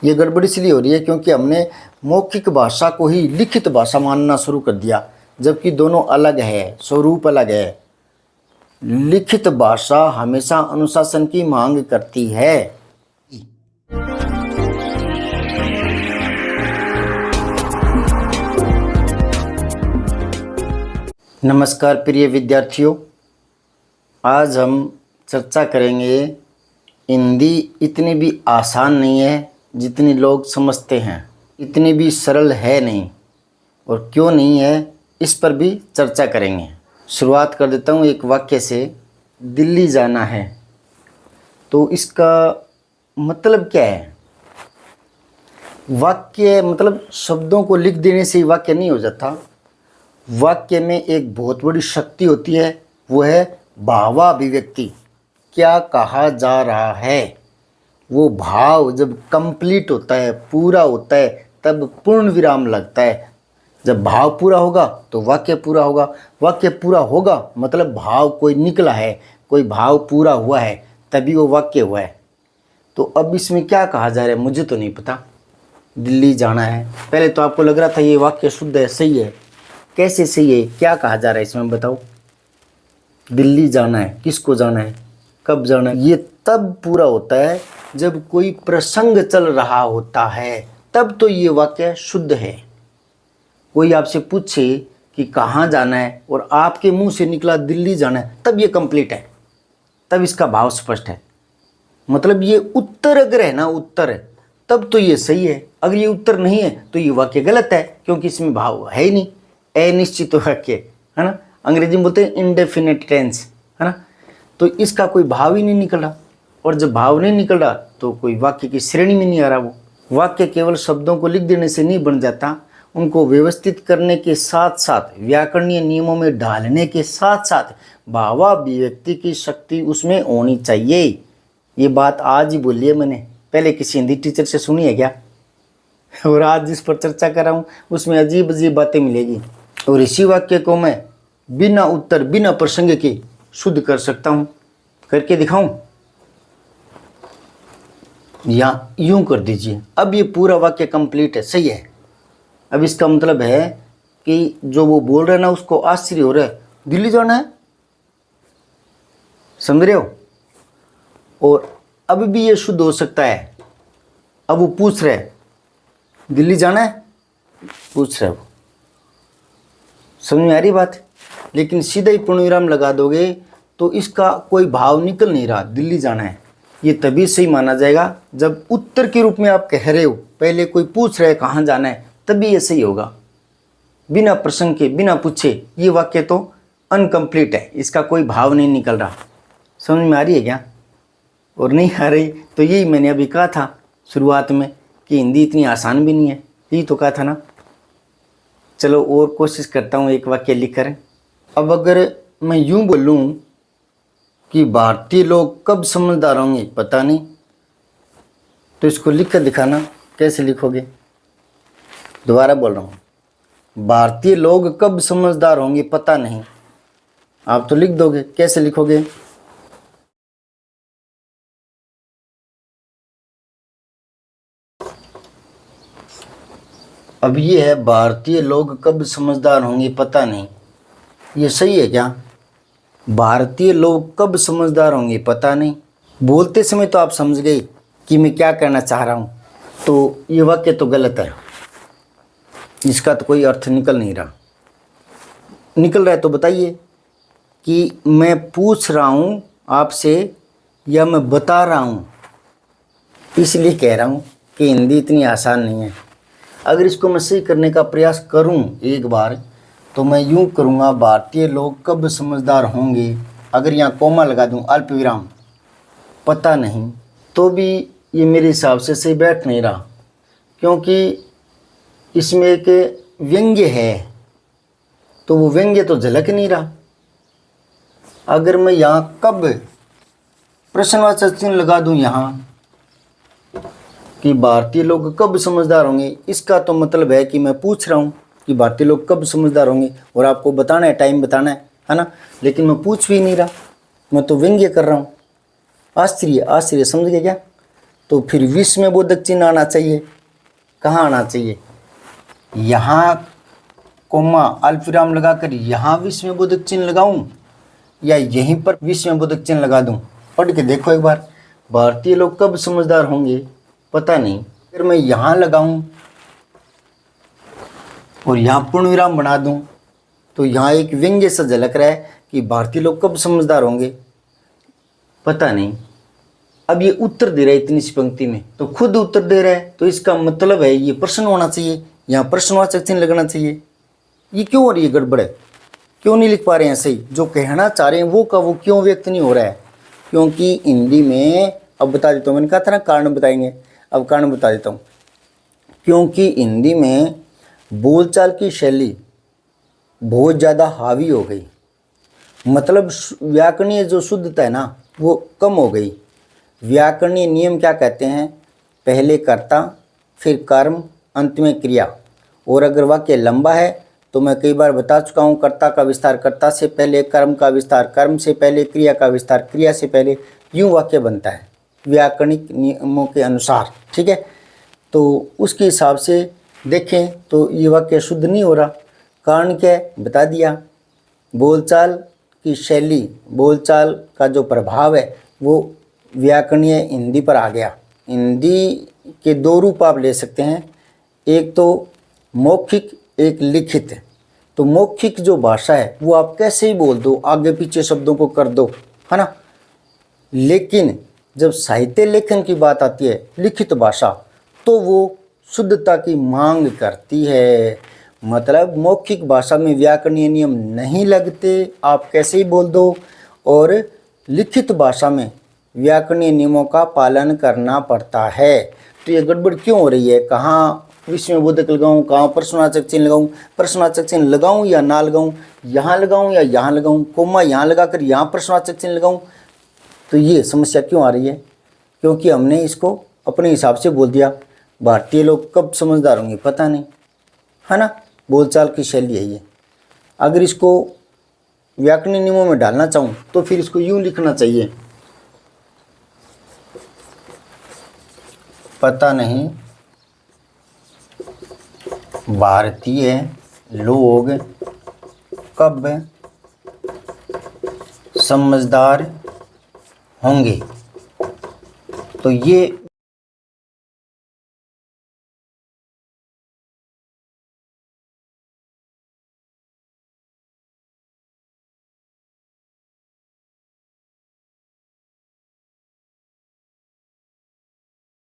ये गड़बड़ी इसलिए हो रही है क्योंकि हमने मौखिक भाषा को ही लिखित भाषा मानना शुरू कर दिया, जबकि दोनों अलग है, स्वरूप अलग है। लिखित भाषा हमेशा अनुशासन की मांग करती है। नमस्कार प्रिय विद्यार्थियों, आज हम चर्चा करेंगे हिंदी इतनी भी आसान नहीं है जितनी लोग समझते हैं, इतनी भी सरल है नहीं, और क्यों नहीं है इस पर भी चर्चा करेंगे। शुरुआत कर देता हूँ एक वाक्य से। दिल्ली जाना है, तो इसका मतलब क्या है? वाक्य मतलब शब्दों को लिख देने से ही वाक्य नहीं हो जाता। वाक्य में एक बहुत बड़ी शक्ति होती है, वो है भावाभिव्यक्ति। क्या कहा जा रहा है, वो भाव जब कंप्लीट होता है, पूरा होता है, तब पूर्ण विराम लगता है। जब भाव पूरा होगा तो वाक्य पूरा होगा। वाक्य पूरा होगा मतलब भाव कोई निकला है, कोई भाव पूरा हुआ है, तभी वो वाक्य हुआ है। तो अब इसमें क्या कहा जा रहा है मुझे तो नहीं पता। दिल्ली जाना है, पहले तो आपको लग रहा था ये वाक्य शुद्ध है, सही है। कैसे सही है, क्या कहा जा रहा है इसमें बताओ? दिल्ली जाना है, किसको जाना है, कब जाना है? ये तब पूरा होता है जब कोई प्रसंग चल रहा होता है, तब तो ये वाक्य शुद्ध है। कोई आपसे पूछे कि कहाँ जाना है और आपके मुंह से निकला दिल्ली जाना है, तब ये कंप्लीट है, तब इसका भाव स्पष्ट है। मतलब ये उत्तर अगर है ना, उत्तर है, तब तो ये सही है। अगर ये उत्तर नहीं है तो ये वाक्य गलत है, क्योंकि इसमें भाव है ही नहीं। अनिश्चित वाक्य है ना, अंग्रेजी में बोलते हैं इंडेफिनिट टेंस, है ना। तो इसका कोई भाव ही नहीं निकल रहा, और जब भाव नहीं निकल रहा तो कोई वाक्य की श्रेणी में नहीं आ रहा। वो वाक्य केवल शब्दों को लिख देने से नहीं बन जाता, उनको व्यवस्थित करने के साथ साथ, व्याकरणीय नियमों में ढालने के साथ साथ भावाभिव्यक्ति की शक्ति उसमें होनी चाहिए। ये बात आज ही बोली है मैंने, पहले किसी हिंदी टीचर से सुनी है क्या? और आज जिस पर चर्चा कर रहा हूँ उसमें अजीब अजीब बातें मिलेगी। और इसी वाक्य को मैं बिना उत्तर, बिना प्रसंग के शुद्ध कर सकता हूँ। करके दिखाऊं? या यूं कर दीजिए। अब ये पूरा वाक्य कंप्लीट है, सही है। अब इसका मतलब है कि जो वो बोल रहे हैं ना, उसको आश्चर्य हो रहा है, दिल्ली जाना है, समझ रहे हो? और अब भी ये शुद्ध हो सकता है। अब वो पूछ रहे हैं दिल्ली जाना है, पूछ रहे हो, समझ में आ रही बात? लेकिन सीधा ही पूर्ण विराम लगा दोगे तो इसका कोई भाव निकल नहीं रहा, दिल्ली जाना है। ये तभी सही माना जाएगा जब उत्तर के रूप में आप कह रहे हो, पहले कोई पूछ रहा है कहाँ जाना है, तभी ये सही होगा। बिना प्रसंग के, बिना पूछे ये वाक्य तो अनकम्प्लीट है, इसका कोई भाव नहीं निकल रहा। समझ में आ रही है क्या? और नहीं आ रही तो यही मैंने अभी कहा था शुरुआत में कि हिंदी इतनी आसान भी नहीं है, यही तो कहा था ना। चलो और कोशिश करता हूँ एक वाक्य लिखकर। अब अगर मैं यूं बोलूँ कि भारतीय लोग कब समझदार होंगे पता नहीं, तो इसको लिख कर दिखाना। कैसे लिखोगे? दोबारा बोल रहा हूँ, भारतीय लोग कब समझदार होंगे पता नहीं। आप तो लिख दोगे, कैसे लिखोगे? अब ये है भारतीय लोग कब समझदार होंगे पता नहीं। ये सही है क्या? भारतीय लोग कब समझदार होंगे पता नहीं। बोलते समय तो आप समझ गए कि मैं क्या कहना चाह रहा हूँ, तो ये वाक्य तो गलत है, इसका तो कोई अर्थ निकल नहीं रहा। निकल रहा है तो बताइए कि मैं पूछ रहा हूँ आपसे या मैं बता रहा हूँ। इसलिए कह रहा हूँ कि हिंदी इतनी आसान नहीं है। अगर इसको मैं सही करने का प्रयास करूँ एक बार, तो मैं यूँ करूँगा, भारतीय लोग कब समझदार होंगे, अगर यहाँ कोमा लगा दूँ, अल्प विराम, पता नहीं, तो भी ये मेरे हिसाब से सही बैठ नहीं रहा, क्योंकि इसमें एक व्यंग्य है, तो वो व्यंग्य तो झलक नहीं रहा। अगर मैं यहाँ कब प्रश्नवाचक चिन्ह लगा दूँ यहाँ कि भारतीय लोग कब समझदार होंगे, इसका तो मतलब है कि मैं पूछ रहा हूँ कि भारतीय लोग कब समझदार होंगे, और आपको बताना है, टाइम बताना है ना। लेकिन मैं पूछ भी नहीं रहा, मैं तो व्यंग्य कर रहा हूँ। आश्चर्य, आश्चर्य, समझ गए क्या? तो फिर विस्मयबोधक चिन्ह आना चाहिए। कहाँ आना चाहिए? यहाँ कोमा अल्पविराम लगाकर यहाँ विस्मयबोधक चिन्ह लगाऊं या यहीं पर विस्मयबोधक चिन्ह लगा दूं? पढ़ के देखो एक बार। भारतीय लोग कब समझदार होंगे पता नहीं। अगर मैं यहाँ लगाऊं और यहाँ पूर्ण विराम बना दूं तो यहाँ एक व्यंग्य सा झलक रहा है कि भारतीय लोग कब समझदार होंगे पता नहीं। अब ये उत्तर दे रहा है इतनी सी पंक्ति में, तो खुद उत्तर दे रहा है, तो इसका मतलब है ये प्रश्न होना चाहिए, यहाँ प्रश्नवाचक चिन्ह लगना चाहिए। ये क्यों हो रही है गड़बड़ है? क्यों नहीं लिख पा रहे हैं सही? जो कहना चाह रहे हैं वो का वो क्यों व्यक्त नहीं हो रहा है? क्योंकि हिंदी में, अब बता देता हूँ, मैंने कहा था ना कारण बताएंगे, अब कारण बता देता हूँ। क्योंकि हिंदी में बोलचाल की शैली बहुत ज़्यादा हावी हो गई, मतलब व्याकरणीय जो शुद्धता है ना वो कम हो गई। व्याकरणीय नियम क्या कहते हैं? पहले कर्ता, फिर कर्म, अंत में क्रिया। और अगर वाक्य लंबा है तो मैं कई बार बता चुका हूँ, कर्ता का विस्तार कर्ता से पहले, कर्म का विस्तार कर्म से पहले, क्रिया का विस्तार क्रिया से पहले, यूँ वाक्य बनता है व्याकरणिक नियमों के अनुसार। ठीक है, तो उसके हिसाब से देखें तो ये वाक्य शुद्ध नहीं हो रहा। कारण क्या है बता दिया। बोलचाल की शैली, बोलचाल का जो प्रभाव है वो व्याकरणीय हिंदी पर आ गया। हिंदी के दो रूप आप ले सकते हैं, एक तो मौखिक, एक लिखित। तो मौखिक जो भाषा है वो आप कैसे ही बोल दो, आगे पीछे शब्दों को कर दो, है ना। लेकिन जब साहित्य लेखन की बात आती है, लिखित भाषा, तो वो शुद्धता की मांग करती है। मतलब मौखिक भाषा में व्याकरणीय नियम नहीं लगते, आप कैसे ही बोल दो, और लिखित भाषा में व्याकरणीय नियमों का पालन करना पड़ता है। तो ये गड़बड़ क्यों हो रही है? कहाँ विस्मयबोधक लगाऊं, कहाँ प्रश्नवाचक चिन्ह लगाऊं, प्रश्नवाचक चिन्ह लगाऊं या ना लगाऊं, यहाँ लगाऊं या यहाँ लगाऊं, कोमा यहाँ लगाकर यहाँ प्रश्नवाचक चिन्ह लगाऊं? तो ये समस्या क्यों आ रही है? क्योंकि हमने इसको अपने हिसाब से बोल दिया। भारतीय लोग कब समझदार होंगे पता नहीं, है ना। बोलचाल की शैली है ये। अगर इसको व्याकरणीय नियमों में डालना चाहूँ तो फिर इसको यूँ लिखना चाहिए, पता नहीं भारतीय लोग कब समझदार होंगे। तो ये